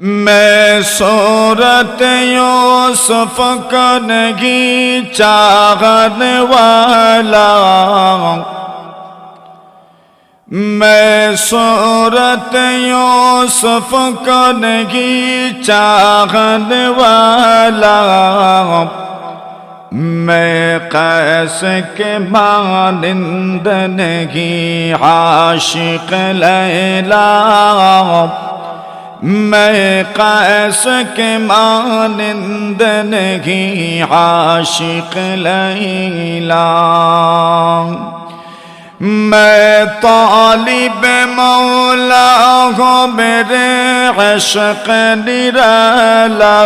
मैं सूरत यूसुफ का नहीं चाहने वाला, मैं सूरत यूसुफ का नहीं चाहने वाला, मैं कैस के मानिंद नहीं आशिक लैला, मैं कैस के मानिंद नहीं आशिक लैला, मैं तालिब मौला हूँ मेरे इश्क निराला,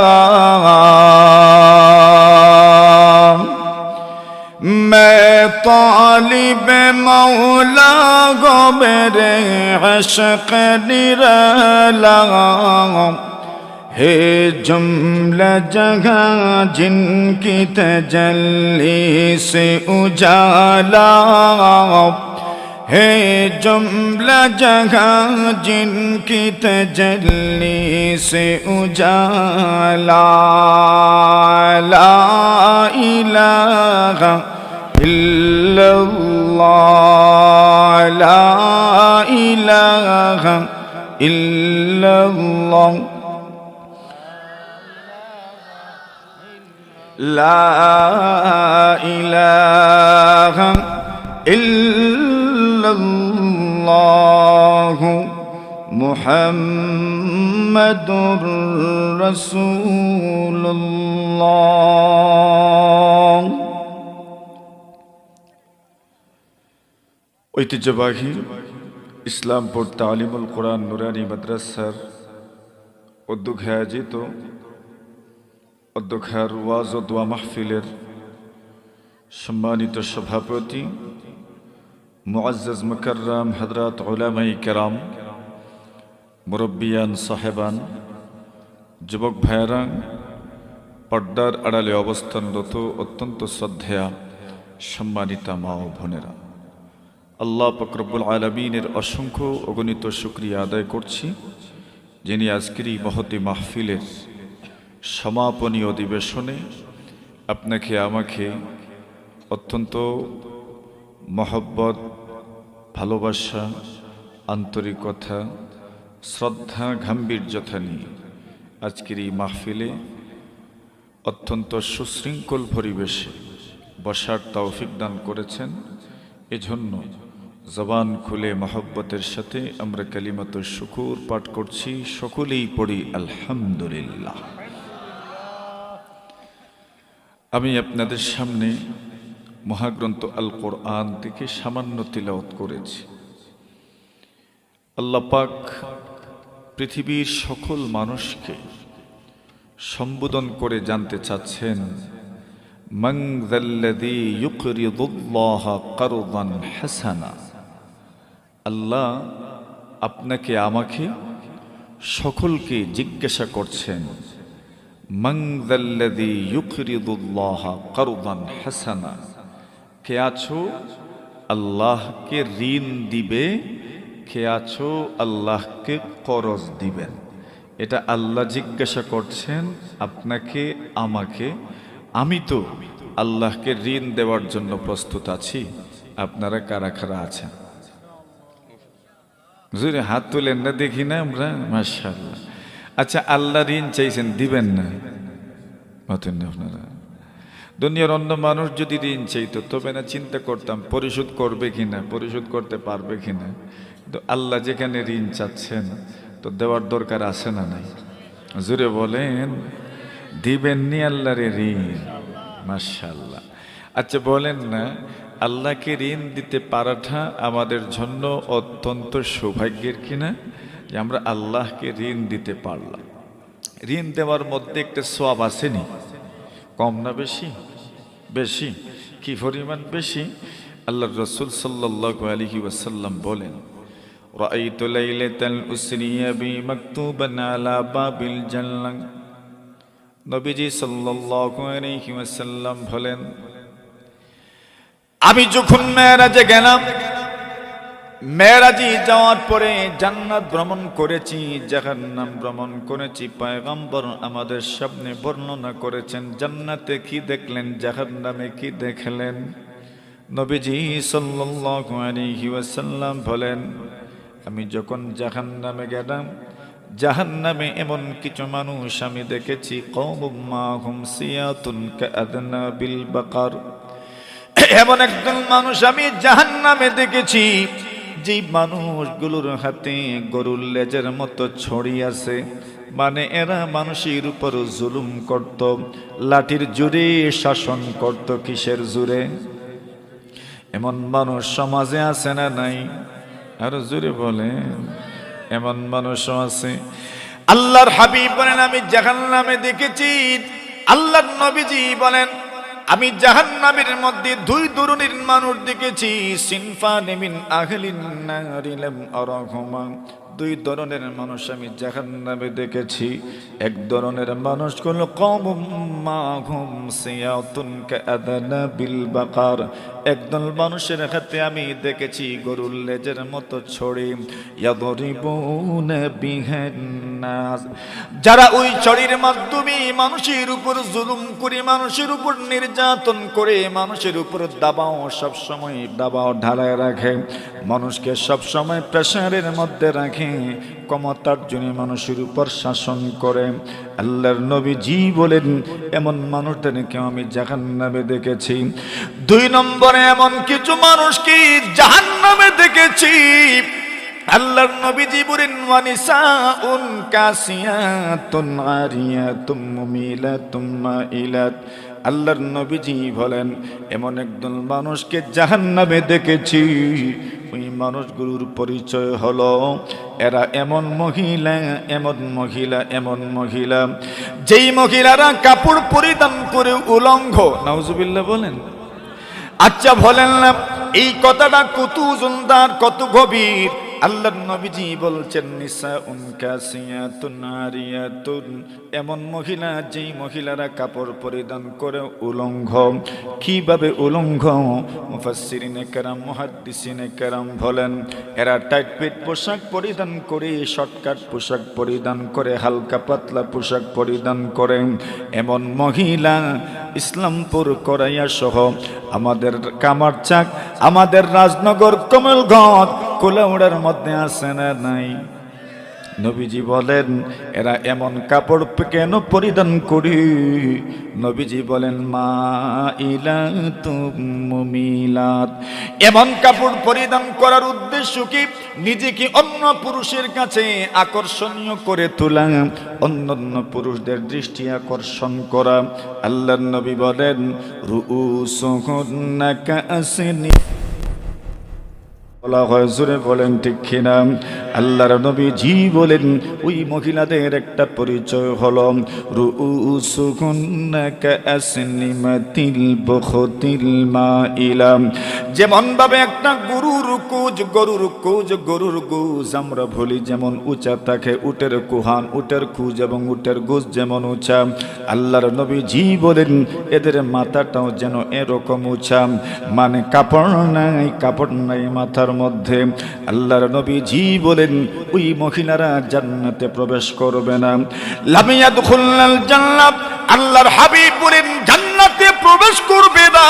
मैं तालिब मौला हूँ मेरे इश्क निराला, है जुमला जगह जिनकी तजल्ली से उजाला, है जुमला जगह जिनकी तजल्ली से उजाला, ला इलाहा इल्लल्लाह, ला इलाहा इल्लल्लाह, ला इलाहा इल्लल्लाह मुहम्मदुर रसूलुल्लाह। ঐতিহ্যবাহী ইসলামপুর তালিমুল কোরআন নুরানি মাদ্রাসার উদ্যোগে আয়োজিত অধ্যক্ষার ওয়াজ ও দোয়া মাহফিলের সম্মানিত সভাপতি মুআজ্জাজ মুকাররম হযরত উলামায়ে কেরাম, মুরব্বিয়ান সাহেবান, যুবক ভাইয়েরা, পর্দার আড়ালে অবস্থানরত অত্যন্ত শ্রদ্ধেয়া সম্মানিতা মা ও বোনেরা, আল্লাহ পাক রব্বুল আলামিনের অসংখ্য অগণিত শুকরিয়া আদায় করছি, যিনি আজকের এই মহতী মাহফিলের সমাপনী অধিবেশনে আপনাকে আমাকে অত্যন্ত মহব্বত, ভালোবাসা, আন্তরিকতা, শ্রদ্ধা, গাম্ভীর্যতা নিয়ে আজকের এই মাহফিলে অত্যন্ত সুশৃঙ্খল পরিবেশে বসার তৌফিক দান করেছেন। এজন্য জবান খুলে মহব্বতের সাথে আমরা কালিমাতুশ শুকুর পাঠ করছি, সকলেই পড়ি আলহামদুলিল্লাহ। আমি আপনাদের সামনে মহাগ্রন্থ আল কোরআন থেকে সামান্য তিলাওয়াত করেছি। আল্লাহ পাক পৃথিবীর সকল মানুষকে সম্বোধন করে জানতে চাচ্ছেন, মান যাল্লাযী ইউকরিদুল্লাহা কারদান হাসানা। আল্লাহ আপনাকে আমাকে সকলকে জিজ্ঞাসা করছেন, মান যাল্লাযী ইউকরিদুল্লাহা কারদান হাসানা, কে আছো আল্লাহকে ঋণ দিবে, কে আছো আল্লাহকে করজ দিবেন। এটা আল্লাহ জিজ্ঞাসা করছেন আপনাকে আমাকে। আমি তো আল্লাহকে ঋণ দেওয়ার জন্য প্রস্তুত আছি। আপনারা কারা কারা আছেন? জোরে হাত তুলেন না, দেখি না আমরা। মাশাআল্লাহ। আচ্ছা, আল্লাহ ঋণ চাইছেন, দিবেন না? মতেন না আপনারা? দুনিয়ার অন্য মানুষ যদি ঋণ চাইতো তবে না চিন্তা করতাম পরিশোধ করবে কিনা, পরিশোধ করতে পারবে কিনা। কিন্তু আল্লাহ যেখানে ঋণ চাচ্ছেন তো দেওয়ার দরকার আছে না নাই? জোরে বলেন, দিবেননি আল্লাহর ঋণ? মাশাআল্লাহ। আচ্ছা বলেন না, আল্লাহকে ঋণ দিতে পারাটা আমাদের জন্য অত্যন্ত সৌভাগ্যের কিনা, যে আমরা আল্লাহকে ঋণ দিতে পারলাম। ঋণ দেওয়ার মধ্যে একটা সওয়াব আসেনি? কম না বেশি? বেশি। কি পরিমাণ বেশি? আল্লাহর রাসূল সাল্লাল্লাহু আলাইহি ওয়াসাল্লাম বলেন, রাআইতু লাইলাতাল উসরিয়া বি মাকতুবান আলা বাবিল জান্নাহ। নবীজি সাল্লাল্লাহু আলাইহি ওয়াসাল্লাম বলেন, আমি যখন মেরাজে গেলাম মেরাজি যাওয়ার পরে জান্নাত ভ্রমণ করেছি, জাহান্নাম ভ্রমণ করেছি। পয়গম্বর আমাদের সামনে বর্ণনা করেছেন জান্নাতে কি দেখলেন, জাহান্নামে কি দেখলেন। নবীজি সাল্লাল্লাহু আলাইহি ওয়াসাল্লাম বলেন, আমি যখন জাহান্নামে গেলাম, জাহান্নামে এমন কিছু মানুষ আমি দেখেছি, কওমুম মাহুম সিয়াতুন কাআদনাবিল বাকার। এমন একজন মানুষ আমি জাহান্নামে দেখেছি, যে মানুষগুলোর হাতে গরুর লেজের মতো ছড়ি আছে, মানে এরা মানুষের উপর জুলুম করত, লাঠির জোরে শাসন করত। কিসের জোরে? এমন মানুষ সমাজে আছে না নাই? আরো জোরে বলে, এমন মানুষও আছে। আল্লাহর হাবিব বলেন, আমি জাহান্নামে দেখেছি। আল্লাহর নবীজি বলেন, আমি জাহান্নামের মধ্যে দুই ধরনের মানুষ দেখেছি। সিনফান মিন আহলিন নারি লাম আরাহুমা। দুই ধরনের মানুষ আমি জাহান্নামে দেখেছি। এক ধরনের মানুষ হলো কওমুম মাহুম সিয়াতুন কাআদনাবিল বাকার। একদল মানুষের হাতে আমি দেখেছি গরুর লেজের মতো ছড়ি, ইয়াদরিবুনা বিহান নাস। যারা ওই ছড়ির মাধ্যমে মানুষের উপর জুলুম করে, মানুষের উপর নির্যাতন করে, মানুষের উপর দাবাও সবসময় দাবাও ঢালায় রাখে, মানুষকে সবসময় প্রেসারের মধ্যে রাখে, ক্ষমতার জন্য মানুষের উপর শাসন করে। আল্লাহর নবীজি বলেন, এমন মানুষদেরকে আমি জাহান্নামে দেখেছি। দুই নম্বরে এমন কিছু মানুষকে জাহান্নামে দেখেছি। আল্লাহর নবীজি বলেন, ওয়ানিসাউন কাসিয়াতুন আরিয়াতুম মুমিলাতুম মাইলাত। আল্লাহর নবীজি বলেন, এমন একদল মানুষকে জাহান্নামে দেখেছি। ওই মানুষগুলোর পরিচয় হলো, এরা এমন মহিলা, এমন মহিলা, এমন মহিলা, যেই মহিলারা কাপড় পরিধান করে উলঙ্গ। নাউজুবিল্লাহ বলেন। আচ্ছা বলেন না, এই কথাটা কত ওজনদার, কত গভীর। আল্লাহর নবীজি বলছেন, নিসাউন কাসিয়াতুন আরিয়াতুন, এমন মহিলা যেই মহিলারা কাপড় পরিধান করে উলঙ্গ। কিভাবে উলঙ্গ? মুফাসসিরিনে কেরাম, মুহাদ্দিসিনে কেরাম বলেন, এরা টাইট ফিট পোশাক পরিধান করে, শর্টকাট পোশাক পরিধান করে, হালকা পাতলা পোশাক পরিধান করে। এমন মহিলা ইসলামপুর করাইয়া সহ আমাদের কামারচাক, আমাদের রাজনগর, কমলগঞ্জ, কোলাউড়ার মধ্যে আছে না নাই? নবীজি বলেন, এরা এমন কাপড় কেন পরিধান করি? নবীজি বলেন, মাইলাতুম মুমিলাত। এমন কাপড় পরিধান করার উদ্দেশ্য কি? নিজেকে অন্য পুরুষের কাছে আকর্ষণীয় করে তোলা, অন্য পুরুষদের দৃষ্টি আকর্ষণ করা। আল্লাহর নবী বলেন, রুউসুহুন্না কাআসনি। জোরে বলেন ঠিক কিনা? আল্লাহর নবীজি বলেন, ওই মহিলাদের একটা পরিচয় হলো, রুউসুহুন্না কাআসনিমাতিল বুখতিল মাইলা। যেমন ভাবে একটা গরুর গোজ আমরা বলি যেমন উঁচা থাকে, উটের কুহান, উটের কুজ এবং উটের গোজ যেমন উঁচা, আল্লাহর নবীজি বলেন এদের মাথাটাও যেন এরকম উঁচা, মানে কাপড় নাই মাথার মধ্যে। আল্লাহর নবীজি বলেন, ওই মহিলারা জান্নাতে প্রবেশ করবে না। লাম ইয়াদখুলনাল জান্নাত, আল্লাহর হাবিব বলেন জান্নাতে প্রবেশ করবে না।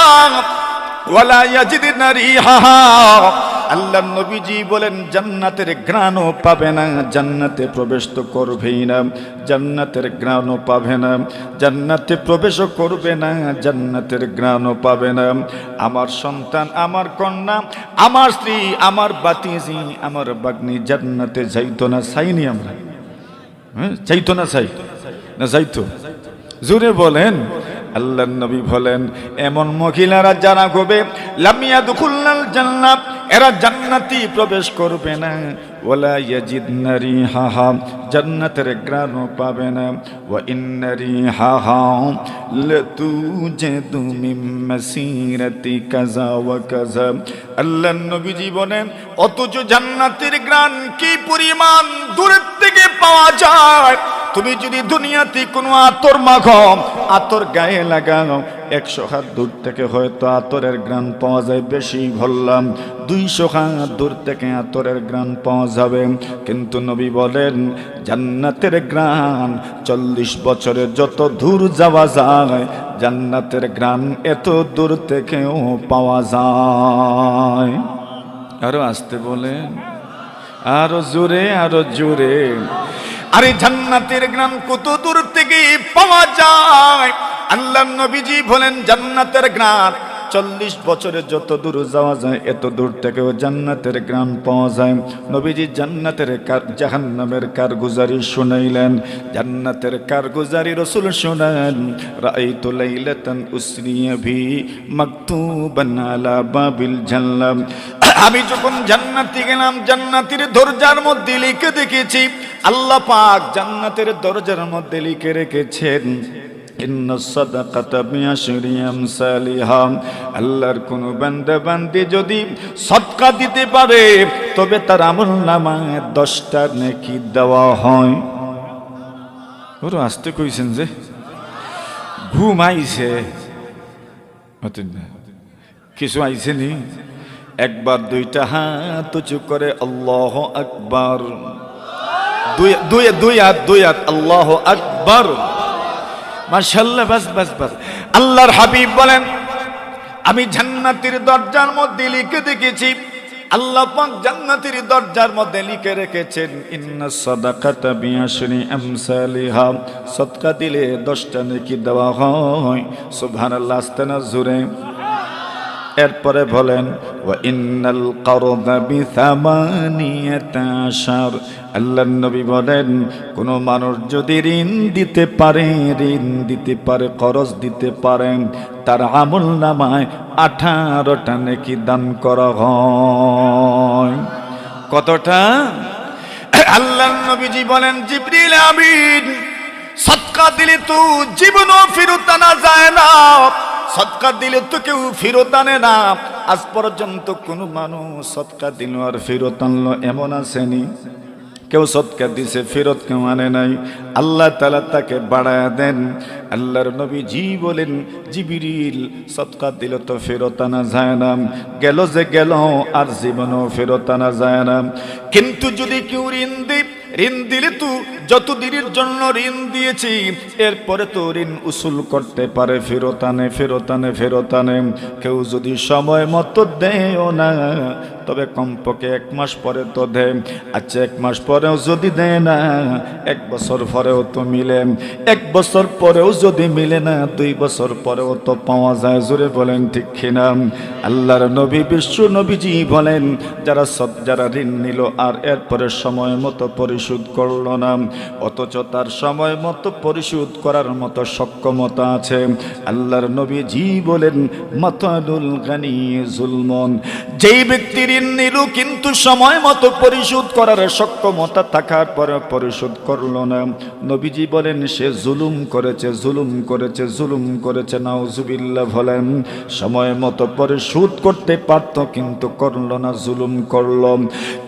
ওয়ালা ইয়াজিদনা রিহাহা, আল্লাহর নবীজি বলেন জান্নাতের ঘ্রাণও পাবে না। জান্নাতে প্রবেশ তো করবেই না, জান্নাতের ঘ্রাণও পাবে না, জান্নাতে প্রবেশও করবে না, জান্নাতের ঘ্রাণও পাবে না। আমার সন্তান, আমার কন্যা, আমার স্ত্রী, আমার বাতিজি, আমার বাগ্নি জান্নাতে যাইতো না, চাইনি আমরা? চাইতো না? চাই না? যাইতো? জোরে বলেন। আল্লাহর নবী বলেন, এমন মহিলারা যারা হবে, লাম ইয়াদখুলনাল জান্নাত, এরা জান্নাতে প্রবেশ করবে না। ওয়ালা ইয়াজিদনা রিহাহা, জান্নাতের ঘ্রাণও পাবে না। ওয়া ইন্না রিহাহা লাতুজাদু মিন মাসিরাতি কাযা ওয়া কাযা। আল্লাহর নবীজি বলেন, অথচ জান্নাতের ঘ্রাণ কি পরিমাণ দূরের থেকে পাওয়া যায়। তুমি যদি দুনিয়াতে কোনো আতর মাখো, আতর গায়ে লাগাও, 100 হাত দূর থেকে হয়তো আতরের ঘ্রাণ পাওয়া যায়, বেশি বললাম 200 হাত দূর থেকে আতরের ঘ্রাণ পাওয়া যাবে। কিন্তু নবী বলেন জান্নাতের ঘ্রাণ 40 বছরে যত দূর যাওয়া যায়, জান্নাতের ঘ্রাণ এত দূর থেকেও পাওয়া যায়। আরো আসতে বলেন, আরো জোরে, আরো জোরে। আরে জান্নাতের ঘ্রাণ কত দূর থেকে পাওয়া যায়? আল্লাহর নবীজি বলেন জান্নাতের ঘ্রাণ 40 বছরে যত দূর যাওয়া যায়, এত দূর থেকেও জান্নাতের ঘ্রাণ পাওয়া যায়। নবীজি জান্নাতের জাহান্নামের কারগুজারি শুনাইলেন। জান্নাতের কারগুজারি রাসূল শুনান, রাআইতু লাইলাতান উসরিয়া বি মাকতুবান আলা বাবিল জান্নাম। আমি যখন জান্নাতে গেলাম, জান্নাতের দরজার মধ্যে লিখে দেখেছি, আল্লাহ পাক জান্নাতের দরজার মধ্যে লিখে রেখেছেন ইন্নাস সাদাকাতা বিআশরি আমসালিহা। আল্লাহর কোন বান্দা বান্দি যদি সদকা দিতে পারে, তবে তার আমলনামায় 10টা নেকি দেওয়া হয়। ওরা আসতে কইছেন যে ঘুম আইছে, কিছু আইছে নি? একবার 2টা হাত উঁচু করে আল্লাহু আকবার, দুই হাত আল্লাহু আকবার। মাশাআল্লাহ, বাস বাস বাস। আল্লাহর হাবিব বলেন আমি জান্নাতের দরজার মধ্যে লিখে দেখেছি, আল্লাহ পাক জান্নাতের দরজার মধ্যে লিখে রেখেছেন ইন্নাস সাদাকাতা বিআশরি আমসালিহা। সদকা দিলে 10টা নেকি দেওয়া হয়। সুবহানাল্লাহ, আস্তানা জুরে। এরপরে বলেন ওয়া ইন্নাল কারদা বিথামানিয়াতা আশার। আল্লাহর নবী বলেন কোন মানুষ যদি ঋণ দিতে পারে, খরচ দিতে পারে, তার আমলনামায় 18টা নেকি দান করা হয়। কতটা? আল্লাহর নবীজি বলেন জিবরিল আমিন, সদকা দিলে তো জীবনও ফেরত আনা যায় না, সদকা দিলে তো কেউ ফেরত আনে না। আজ পর্যন্ত কোনো মানুষ সদকা দিল আর ফেরত আনলো এমন আসেনি। কেউ সদকা দিছে, ফেরত কেউ আনে নাই। আল্লাহ তাআলা তাকে বাড়ায়া দেন। আল্লাহর নবীজি বলেন জিবরিল, সদকা দিল তো ফেরত আনা যায় না, গেল যে গেল, আর জীবনও ফেরত আনা যায় না। কিন্তু যদি কেউ ঋণ দিলে তো যত দিনের জন্য ঋণ দিয়েছি, এরপরে তো ঋণ উসুল করতে পারে, ফেরত আনে। কেউ যদি সময় মতো দেয়ও না, তবে কমপক্ষে 1 মাস পরে তো দেয়। আচ্ছা 1 মাস পরেও যদি দেয় না, 1 বছর পরেও তো মিলে, 1 বছর পরেও যদি মিলে না, 2 বছর পরেও তো পাওয়া যায়। জোরে বলেন ঠিক কিনা? আল্লাহর নবী বিশ্ব নবীজি বলেন যারা ঋণ নিল আর এরপরে সময় মতো পরিশোধ করলো না, অথচ তার সময় মতো পরিশোধ করার মতো সক্ষমতা আছে, আল্লাহর নবীজি বলেন মাতালুল গানি জুলমন। যেই ব্যক্তি ঋণ নিল কিন্তু সময় মতো পরিশোধ করার সক্ষমতা থাকার পরে পরিশোধ করলো না, নবীজি বলেন সে জুলুম করেছে। নাউজুবিল্লাহ বলেন। সময় মতো পরিশোধ করতে পারত কিন্তু করলো না, জুলুম করলো।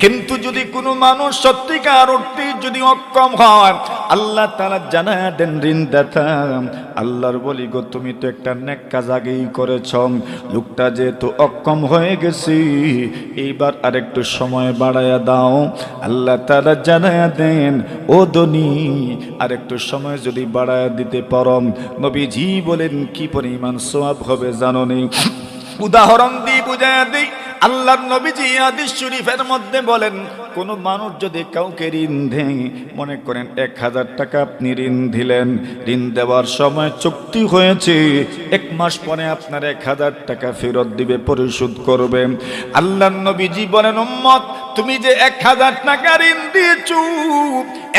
কিন্তু যদি কোনো মানুষ সত্যিকার অর্থে যদি অক্ষম হয়, আল্লাহ তাআলা জানায় দেন ঋণদাতা, আল্লাহর বলি গো তুমি তো একটা নেক কাজ আগেই করেছ, লোকটা যেহেতু অক্ষম হয়ে গেছে, এইবার আরেকটু সময় বাড়ায়া দাও। আল্লাহ তাআলা জানায়া দেন ও ধনী, আরেকটু সময় যদি বাড়ায়া দিতে পারো, নবীজি বলেন কি পরিমাণ সওয়াব হবে জানো নি? উদাহরণ দিয়ে বুঝায়া দিই। আল্লাহর নবীজি হাদিস শরীফের মধ্যে বলেন কোন মানুষ যদি কাউকে ঋণ দেয়, মনে করেন 1000 টাকা আপনি ঋণ দিলেন, ঋণ দেওয়ার সময় চুক্তি হয়েছে 1 মাস পরে আপনার 1000 টাকা ফেরত দিবে, পরিশোধ করবে। আল্লাহর নবীজি বলেন উম্মত তুমি যে 1000 টাকা ঋণ দিয়েছো,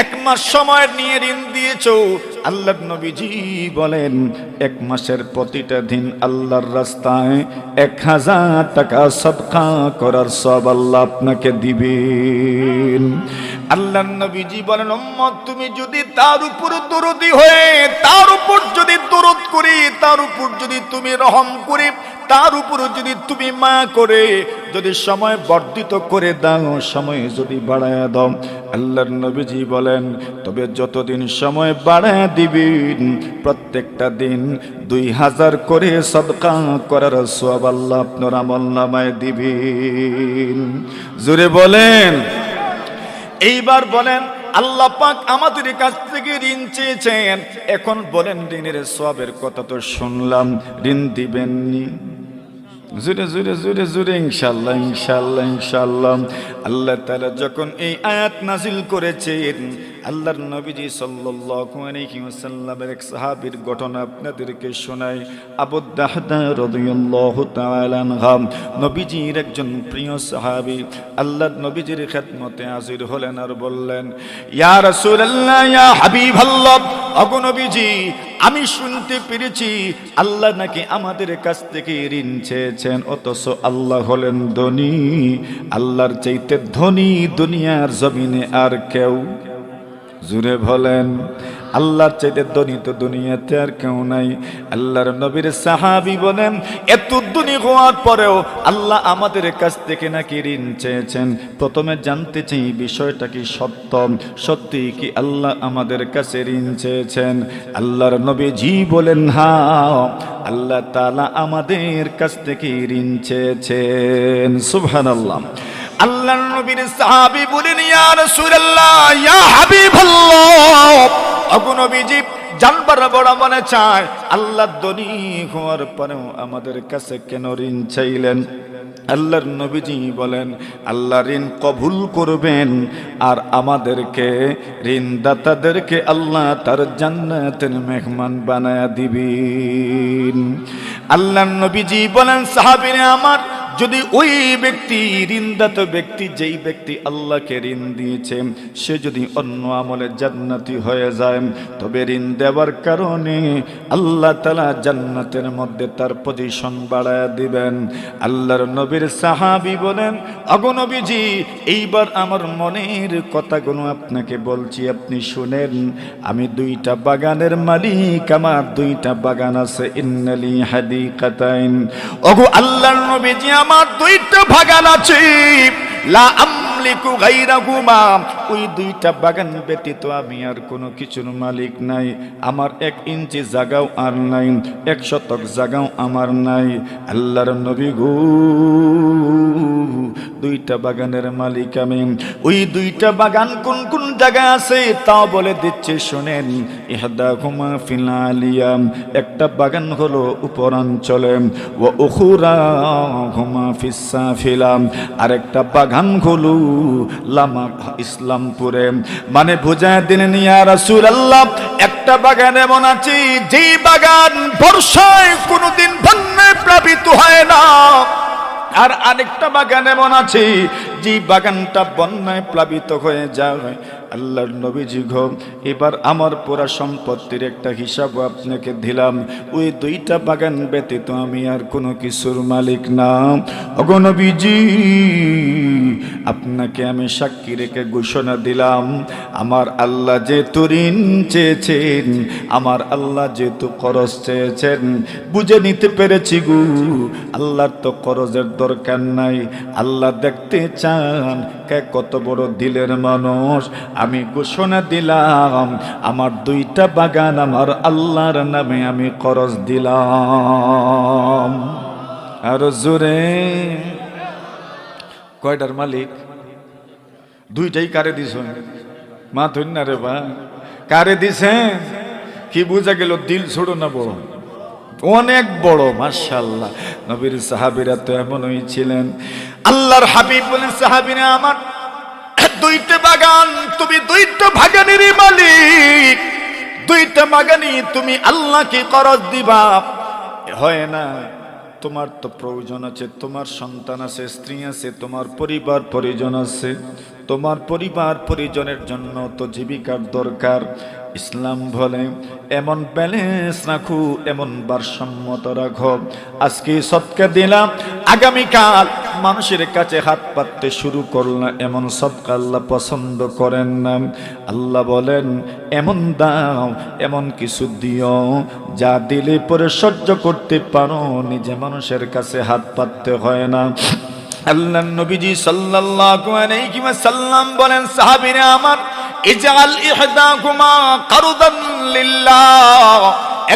1 মাস সময় নিয়ে ঋণ দিয়েছো, আল্লাহর নবীজি বলেন 1 মাসের প্রতিটা দিন আল্লাহর রাস্তায় 1000 টাকা সদকা করার সওয়াব আল্লাহ আপনাকে দিবেন। আল্লাহর নবীজি বলেন উম্মত তুমি যদি তার উপর দরদি হয়ে, তার উপর যদি দরদ করি, তার উপর যদি তুমি রহম করে তার উপর যদি তুমি মায়া করে যদি সময় বর্ধিত করে দাও, সময় যদি বাড়ায়া দাও, আল্লাহর নবীজি বলেন তবে যতদিন সময় বাড়ায়া দিবেন প্রত্যেকটা দিন 2000 করে সদকা করার সওয়াব আল্লাহ আপনার আমলনামায় দিবেন। জোরে বলেন। এইবার বলেন, আল্লাহ পাক আমাদের কাছ থেকে ঋণ চেয়েছেন, এখন বলেন ঋণের সওয়াবের কথা তো শুনলাম, ঋণ দিবেননি? জোরে জোরে জোরে জোরে ইনশাআল্লাহ ইনশাআল্লাহ ইনশাআল্লাহ। আল্লাহ তাআলা যখন এই আয়াত নাজিল করেছেন, আল্লাহর নবীজি সাল্লাল্লাহু আলাইহি ওয়াসাল্লামের এক সাহাবীর ঘটনা আপনাদেরকে শোনাই। আবু দাহদা রাদিয়াল্লাহু তাআলা আনহু নবীজির একজন প্রিয় সাহাবী আল্লাহর নবীজির খেদমতে হাজির হলেন আর বললেন, ইয়া রাসূলুল্লাহ ইয়া হাবিবাল্লাহ, ওগো নবীজি আমি শুনতে পেরেছি আল্লাহ নাকি আমাদের কাছ থেকে ঋণ চেয়েছেন, অথচ আল্লাহ হলেন ধনী, আল্লাহর চাইতে ধনী দুনিয়ার জমিনে আর কেউ? জুড়ে বলেন, আল্লাহর চাইতে ধনী তো দুনিয়াতে আর কেউ নাই। আল্লাহর নবীর সাহাবী বলেন, এত ধনী হওয়ার পরেও আল্লাহ আমাদের কাছ থেকে নাকি ঋণ চেয়েছেন। প্রথমে জানতে চাই বিষয়টা কি সত্য, সত্যি কি আল্লাহ আমাদের কাছে ঋণ চেয়েছেন? আল্লাহর নবীজি বলেন, হ্যাঁ, আল্লাহ তাআলা আমাদের কাছ থেকে ঋণ চেয়েছেন। সুবহানাল্লাহ। আল্লাহর নবীর সাহাবী বলেন, ইয়া রাসূলুল্লাহ ইয়া হাবিবাল্লাহ, ওগো নবীজি জানবার বড় মনে চায় আল্লাহ ধনী হওয়ার পরেও আমাদের কাছে কেন ঋণ চাইলেন? আল্লাহর নবীজি বলেন, আল্লাহ ঋণ কবুল করবেন আর আমাদেরকে ঋণদাতাদেরকে আল্লাহ তার জান্নাতের মেহমান বানায়া দিবেন। আল্লাহর নবীজি বলেন, সাহাবীরা আমার, যদি ওই ব্যক্তি ঋণদাতা ব্যক্তি, যেই ব্যক্তি আল্লাহকে ঋণ দিয়েছে, সে যদি অন্য আমলে জান্নাতি হয়ে যায়, তবে ঋণ দেওয়ার কারণে আল্লাহ তাআলা জান্নাতের মধ্যে তার পজিশন বাড়ায়া দিবেন। আল্লাহর নবীর সাহাবী বলেন, ওগো নবীজি এইবার আমার মনের কথাগুলো আপনাকে বলছি, আপনি শুনেন। আমি 2টা বাগানের মালিক, আমার 2টা বাগান আছে। ইন্নালি হাদিকাতাইন, ওগো আল্লাহর নবীজি আমার 2টা বাগান আছে। লা আমলিকু গায়রাহুমা, ওই 2টা বাগান ব্যতীত আমি আর কোনো কিছুর মালিক নাই। আমার 1 ইঞ্চি জায়গাও আর নাই, 1 শতক জায়গাও আমার নাই। আল্লাহর নবী গো, 2টা বাগানের মালিক আমি। ওই 2টা বাগান কোন কোন জায়গায় আছে তাও বলে দিচ্ছে, শোনেন। ইহদাহুমা ফিল আলিয়া, একটা বাগান হলো উপরাঞ্চলে, ওয়া উখরাহুমা ফিস সাফিলা, আরেকটা বাগান হলো লামা ইসলামপুরে। মানে বোঝায় দিলেন, ইয়া রাসূলুল্লাহ একটা বাগান এমন আছে যেই বাগান বর্ষায় কোনোদিন বন্যায় প্লাবিত হয় না, আর আরেকটা বাগান এমন আছে যে বাগানটা বন্যায় প্লাবিত হয়ে যায়। আল্লাহর নবীজি গো, এবার আমার পুরা সম্পত্তির একটা হিসাব আপনাকে দিলাম, ওই 2টা বাগান ব্যতীত আমি আর কোনো কিছুর মালিক না। ওগো নবীজি আপনাকে আমি সাক্ষী রেখে ঘোষণা দিলাম, আমার আল্লাহ যেহেতু ঋণ চেয়েছেন, আমার আল্লাহ যেহেতু খরচ চেয়েছেন, বুঝে নিতে পেরেছি গো, আল্লাহর তো খরচের দরকার নাই। আল্লাহ দেখতে চান কে কত বড় দিলের মানুষ। আমি ঘোষণা দিলাম, আমার 2টা বাগান আমার আল্লাহর নামে আমি খরচ দিলাম। আর জোরে, কয়টার মালিক? 2টাই। কারে দিছেন? মা ধন্য রে বা, কারে দিছেন? কি বুঝা গেল? দিল ছোট না বড়? অনেক বড়। মাশাআল্লাহ। নবীর সাহাবীরা তো এমনই ছিলেন। আল্লাহর হাবিব বলেন, সাহাবীরা আমার, 2টা বাগান, তুমি 2টা বাগানেরই মালিক, 2টা বাগানই তুমি আল্লাহকে খরচ দিবা। হয় না? তোমার তো প্রয়োজন আছে, তোমার সন্তান আছে, স্ত্রী আছে, তোমার পরিবার পরিজন আছে, তোমার পরিবার পরিজনের জন্য তো জীবিকার দরকার। ইসলাম বলে এমন ব্যালেন্স রাখো, এমন ভারসাম্যতা রাখো। আজকে সদকা দিলাম, আগামীকাল মানুষের কাছে হাত পাততে শুরু করল, এমন সদকা আল্লাহ পছন্দ করেন না। আল্লাহ বলেন এমন দাও, এমন কিছু দিও যা দিলে পরে সহ্য করতে পারো, নিজে মানুষের কাছে হাত পাততে হয় না। আল্লাহ নবীজি সাল্লাল্লাহু আলাইহি ওয়াসাল্লাম বলেন, সাহাবীরা আমার, ইজআল ইহদাকুমা কারদান লিল্লাহ,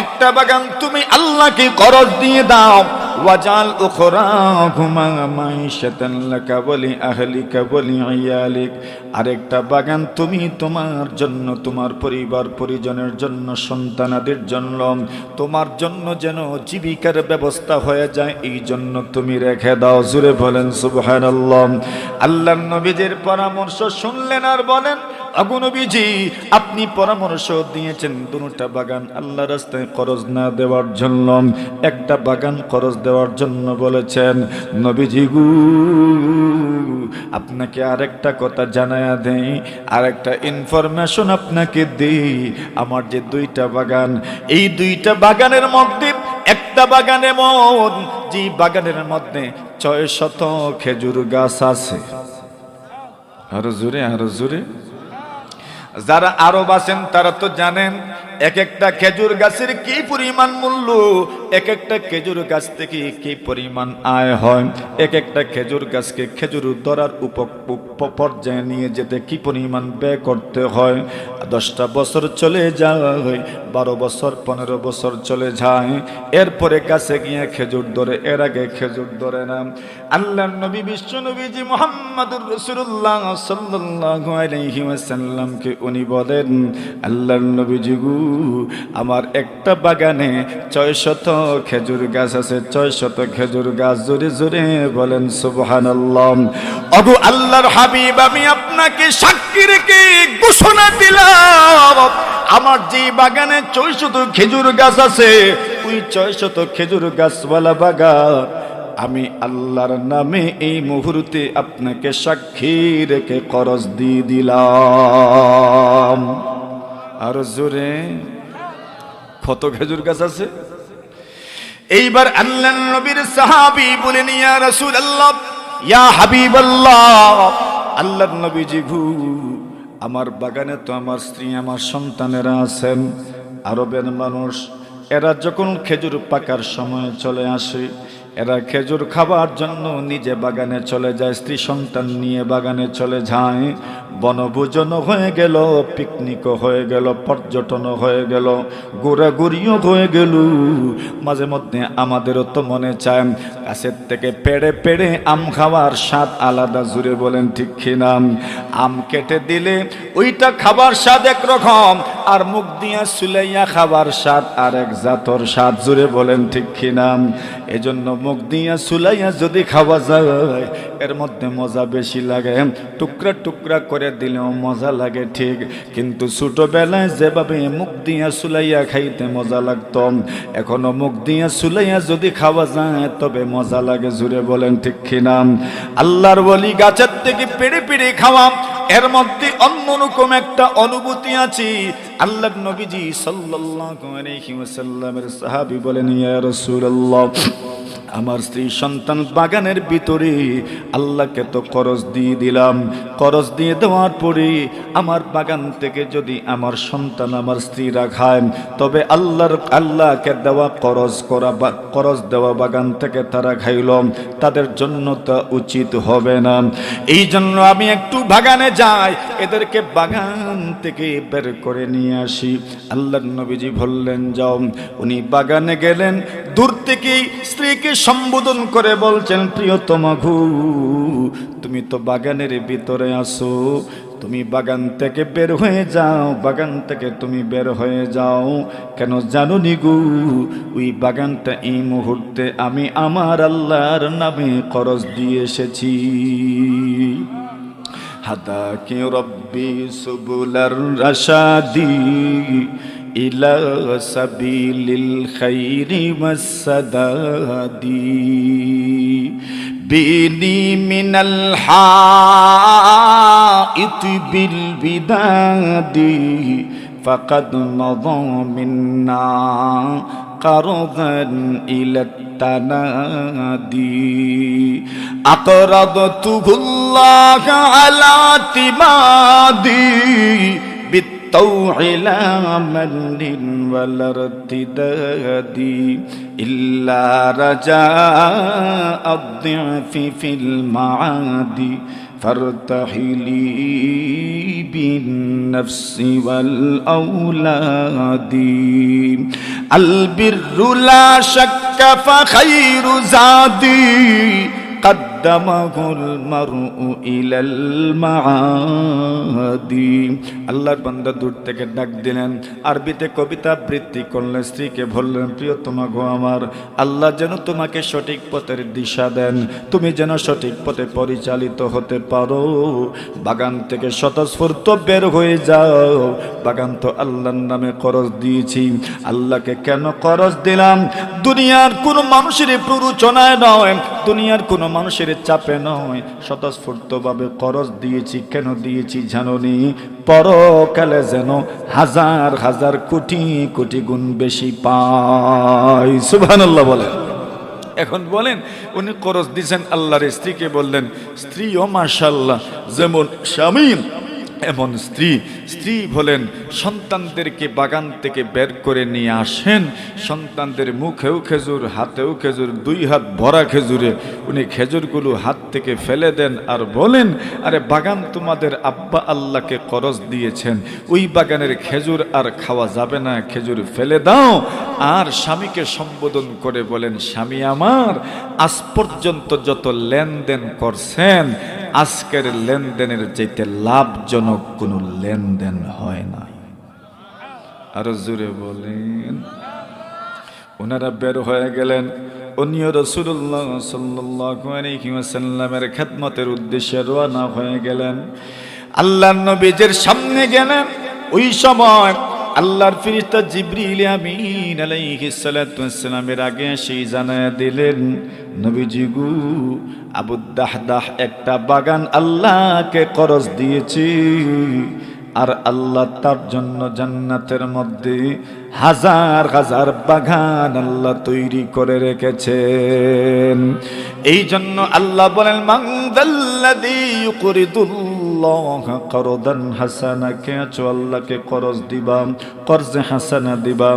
একটা বাগান তুমি আল্লাহকে করজ দিয়ে দাও, ওয়াজাল উখরাকুমা মাইশাতান লাকা ওয়া লি আহলিকা ওয়া লি ইয়ালিক, আরেকটা বাগান তুমি তোমার জন্য, তোমার পরিবার পরিজনের জন্য, সন্তানাদের জন্য, তোমার জন্য যেন জীবিকার ব্যবস্থা হয়ে যায়, এই জন্য তুমি রেখে দাও। জুড়ে বলেন সুবহানাল্লাহ। আল্লাহর নবীজির পরামর্শ শুনলেন আর বলেন, আগু নবীজি আপনি পরামর্শ দিয়েছেন দুটা বাগান আল্লাহর রাস্তায় খরচ না দেওয়ার জন্য, একটা বাগান খরচ দেওয়ার জন্য বলেছেন। নবীজি গু আপনাকে আরেকটা কথা জানায়া দেই, আরেকটা ইনফরমেশন আপনাকে দেই। আমার যে দুইটা বাগান, এই দুইটা বাগানের মধ্যে একটা বাগানে যে বাগানের মধ্যে 600 খেজুর গাছ আছে। আরো জোরে, আরো জোরে। যারা আরব আছেন তারা তো জানেন এক একটা খেজুর গাছের কি পরিমাণ মূল্য, এক একটা খেজুর গাছ থেকে কি পরিমাণ আয় হয়, এক একটা খেজুর গাছকে খেজুর ধরার পর্যায়ে নিয়ে যেতে কি পরিমাণ ব্যয় করতে হয়। 10টা বছর চলে যায়, 12 বছর 15 বছর চলে যায়, এরপরে গাছে গিয়ে খেজুর ধরে, এর আগে খেজুর ধরে না। আল্লাহর নবী বিশ্ব নবীজি মুহাম্মদুর রাসূলুল্লাহ সাল্লাল্লাহু আলাইহি ওয়াসাল্লামকে উনি বলেন, আল্লাহর নবীজি গো, আমার একটা বাগানে 600 খেজুর গাছ আছে, 600 খেজুর গাছ। জোরে জোরে বলেন সুবহানাল্লাহ। ওগো আল্লাহর হাবিব, আমি আপনাকে সাক্ষী রেখে ঘোষণা দিলাম, আমার যে বাগানে 600 খেজুর গাছ আছে, ওই 600 খেজুর গাছওয়ালা বাগান আমি আল্লাহর নামে এই মুহূর্তে আপনাকে সাক্ষী রেখে খরচ দিয়ে দিলাম। আর জোরে, কত খেজুর গাছ আছে? এইবার আল্লাহর নবীর সাহাবী বলেন, ইয়া রাসূলুল্লাহ, ইয়া হাবিবাল্লাহ, আল্লাহর নবীজি গো, আমার বাগানে তো আমার স্ত্রী, আমার সন্তানেরা আছেন। আরবের মানুষ, এরা যখন খেজুর পাকার সময় চলে আসে, এরা খেজুর খাবার জন্য নিজে বাগানে চলে যায়, স্ত্রী সন্তান নিয়ে বাগানে চলে যায়। বনভোজন হয়ে গেল, পিকনিকও হয়ে গেল, পর্যটনও হয়ে গেল, ঘোরাঘুরিও হয়ে গেল। মাঝে মধ্যে আমাদেরও তো মনে চায় গাছের থেকে পেড়ে পেড়ে আম খাওয়ার স্বাদ আলাদা। জুড়ে বলেন ঠিক কিনা? আম কেটে দিলে ওইটা খাবার স্বাদ একরকম, আর মুখ দিয়া সুলাইয়া খাবার স্বাদ আর এক জাতর স্বাদ। জুড়ে বলেন ঠিক কিনা? এজন্য মুখ দিয়া সুলাইয়া যদি খাওয়া যায়, এর মধ্যে মজা বেশি লাগে। টুকরা টুকরা করে দিলেও মজা লাগে ঠিক, কিন্তু ছোটবেলায় যেভাবে মুখ দিয়া সুলাইয়া খাইতে মজা লাগতো, এখনো মুখ দিয়া সুলাইয়া যদি খাওয়া যায় তবে মজা লাগে। জুড়ে বলেন ঠিক কিনা? আল্লাহর ওলি গাছের থেকে পেড়ে পেড়ে খাওয়া, এর মধ্যে অন্যরকম একটা অনুভূতি আছে। আল্লাহর নবীজি সাল্লাল্লাহু আলাইহি ওয়াসাল্লামের সাহাবী বলেন, ইয়া রাসূলুল্লাহ, আমার স্ত্রী সন্তান বাগানের ভিতরে আল্লাহকে তো খরচ দিয়ে দিলাম, খরচ দিয়ে দেওয়ার পরে আমার বাগান থেকে যদি আমার সন্তান আমার স্ত্রীরা খায়, তবে আল্লাহকে দেওয়া খরচ দেওয়া বাগান থেকে তারা খাইল, তাদের জন্য তা উচিত হবে না। এই জন্য আমি একটু বাগানে যাই, এদেরকে বাগান থেকে বের করে নিয়ে আসি। আল্লাহর নবীজি বললেন যাও। উনি বাগানে গেলেন, দূর থেকে স্ত্রীকে সম্বোধন করে বলছেন, প্রিয়তমা গো, তুমি তো বাগানের ভিতরে আসো, তুমি বাগান থেকে বের হয়ে যাও, বাগান থেকে তুমি বের হয়ে যাও। কেন জানো নি গো, ওই বাগানটা এই মুহূর্তে আমি আমার আল্লাহর নামে খরচ দিয়ে এসেছি। হাদাকি রব্বি সুবুলার রাশাদি ইলা সাবিলিল খাইরি ওয়াসসাদাদি বিনি মিনাল হাইতি বিল বিদাদি ফাকাদ মাযা মিন্না কারদান ইলা تنادي أقرضته الله على اعتمادي بالطوع لا من ولا ارتداد إلا رجاء الضعف في المعاد فارتحلي بالنفس والأولاد البر لا شك فخير زادي قدمه المرء إلى المعادي আল্লাহর বান্দা দূর থেকে ডাক দিলেন, আরবিতে কবিতা আবৃত্তি করলেন, স্ত্রীকে বললেন, প্রিয়তমা গো আমার, আল্লাহ যেন তোমাকে সঠিক পথের দিশা দেন, তুমি যেন সঠিক পথে পরিচালিত হতে পারো। বাগান থেকে স্বতঃস্ফূর্ত বের হয়ে যাও, বাগান তো আল্লাহর নামে খরচ দিয়েছি। আল্লাহকে কেন খরচ দিলাম? দুনিয়ার কোনো মানুষের প্ররোচনায় নয়, দুনিয়ার কোনো মানুষের চাপে নয়, স্বতঃস্ফূর্তভাবে খরচ দিয়েছি। কেন দিয়েছি জানোনি? পরকালে যেন হাজার হাজার কোটি কোটি গুণ বেশি পাই। সুবহানাল্লাহ বলেন। এখন বলেন, উনি খরচ দিয়েছেন আল্লাহর স্ত্রীকে, বললেন স্ত্রীও মাশাআল্লাহ যেমন স্বামী এমন স্ত্রী। স্ত্রী বলেন সন্তানদেরকে বাগান থেকে বের করে নিয়ে আসেন, সন্তানদের মুখেও খেজুর, হাতেও খেজুর, 2 হাত ভরা খেজুরে উনি খেজুরগুলো হাত থেকে ফেলে দেন আর বলেন, আরে বাগান তোমাদের আব্বা আল্লাহকে খরচ দিয়েছেন, ওই বাগানের খেজুর আর খাওয়া যাবে না, খেজুর ফেলে দাও। আর স্বামীকে সম্বোধন করে বলেন, স্বামী আমার, আজ পর্যন্ত যত লেনদেন করছেন, আজকের লেনদেনের চাইতে লাভজনক কোনো লেনদেন হয় না। আরো জোরে বলেন। ওনারা বের হয়ে গেলেন, উনিও রাসূলুল্লাহ সাল্লাল্লাহু আলাইহি ওয়াসাল্লামের খেদমতের উদ্দেশ্যে রওনা হয়ে গেলেন। আল্লাহর নবীজির সামনে গেলেন। ওই সময় আল্লাহর ফেরেশতা জিবরিল আমিন আলাইহিস সালাতু ওয়াস সালামের আগে সেই জানায়া দিলেন, নবীজি গো, আবু দাহদাহ একটা বাগান আল্লাহকে খরচ দিয়েছে, আর আল্লাহ তার জন্য জান্নাতের মধ্যে হাজার হাজার বাগান আল্লাহ তৈরি করে রেখেছেন। এই জন্য আল্লাহ বলেন, মান যাল্লাযী ইউকরিদুল্লাহ করদান হাসানা, কে আছো আল্লাহকে খরচ দিবা, কর্জে হাসানা দিবা।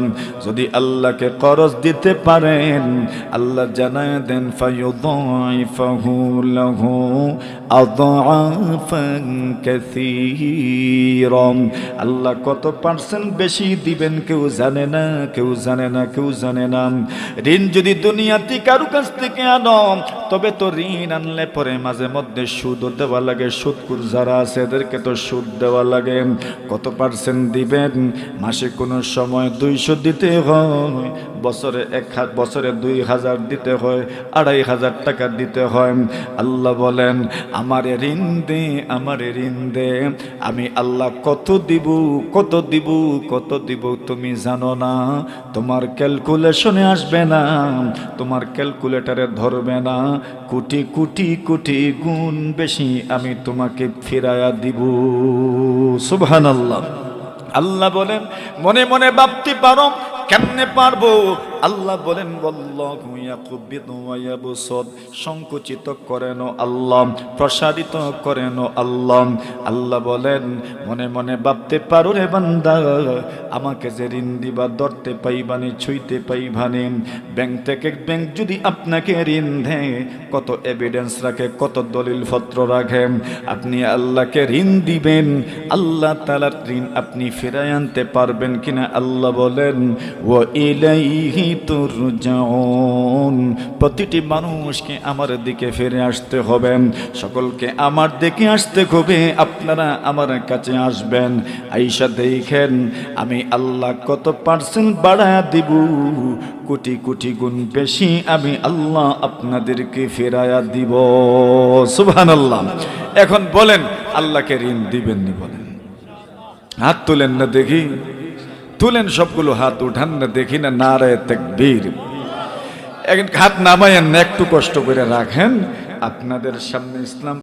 যদি আল্লাহকে খরচ দিতে পারেন, আল্লাহ জানায় দেন, ফায়ুদাইফাহু লাহু আযআফান কাসীরা। আল্লাহ কত পার্সেন্ট বেশি দিবেন কেউ জানে না, কেউ জানে না, কেউ জানে না। ঋণ যদি দুনিয়াতে কারো কাছ থেকে আনো, তবে তো ঋণ আনলে পরে মাঝে মধ্যে সুদও দেওয়া লাগে, সুদখোর যারা আছে এদেরকে তো সুদ দেওয়া লাগে। কত পার্সেন্ট দিবেন? মাসে কোনো সময় 200 দিতে হয়, বছরে 2000 দিতে হয়, 2500 টাকা দিতে হয়। আল্লাহ বলেন, আমারে ঋণ দে, আমারে ঋণ দে, আমি আল্লাহ কত দিব, কত দিব, কত দিব তুমি জানো না। তোমার ক্যালকুলেশনে আসবে না, তোমার ক্যালকুলেটরে ধরবে না। কোটি কোটি কোটি গুণ বেশি আমি তোমাকে ফিরায়া দিব। সুবহানাল্লাহ। আল্লাহ বলেন, মনে মনে ভাবতে পারো, কেমনে পারবো? আল্লাহ বলেন, ওয়াল্লাহু ইয়াকবিদু ওয়া ইয়াবসুত, সংকুচিত করেন আল্লাহ, প্রসারিত করেন আল্লাহ। আল্লাহ বলেন, মনে মনে ভাবতে পারো রে বান্দা, আমাকে যে ঋণ দিবা ধরতে পাইবানি, ছুঁইতে পাইবানি। ব্যাংক থেকে ব্যাংক যদি আপনাকে ঋণ দেয়, কত এভিডেন্স রাখে, কত দলিল পত্র রাখে। আপনি আল্লাহকে ঋণ দিবেন, আল্লাহ তাআলার ঋণ আপনি ফিরায় আনতে পারবেন কিনা? আল্লাহ বলেন, ওয়া ইলাইহি তুরজাউন, প্রতিটি মানুষকে আমার দিকে ফিরে আসতে হবে, সকলকে আমার দিকে আসতে হবে, আপনারা আমার কাছে আসবেন। আইসা দেখেন আমি আল্লাহ কত পার্সেন্ট বাড়ায়া দিব, কোটি কোটি গুণ বেশি আমি আল্লাহ আপনাদেরকে ফেরায়া দিব। সুবহানাল্লাহ। এখন বলেন, আল্লাহকে ঋণ দিবেন নি? বলেন, হাত তুলেন না দেখি, তুলেন সবগুলো হাত, উঠান না দেখি না। নারায়ে তাকবীর। এখন হাত নামায়েন না, একটু কষ্ট করে রাখেন। আপনাদের সামনে ইসলাম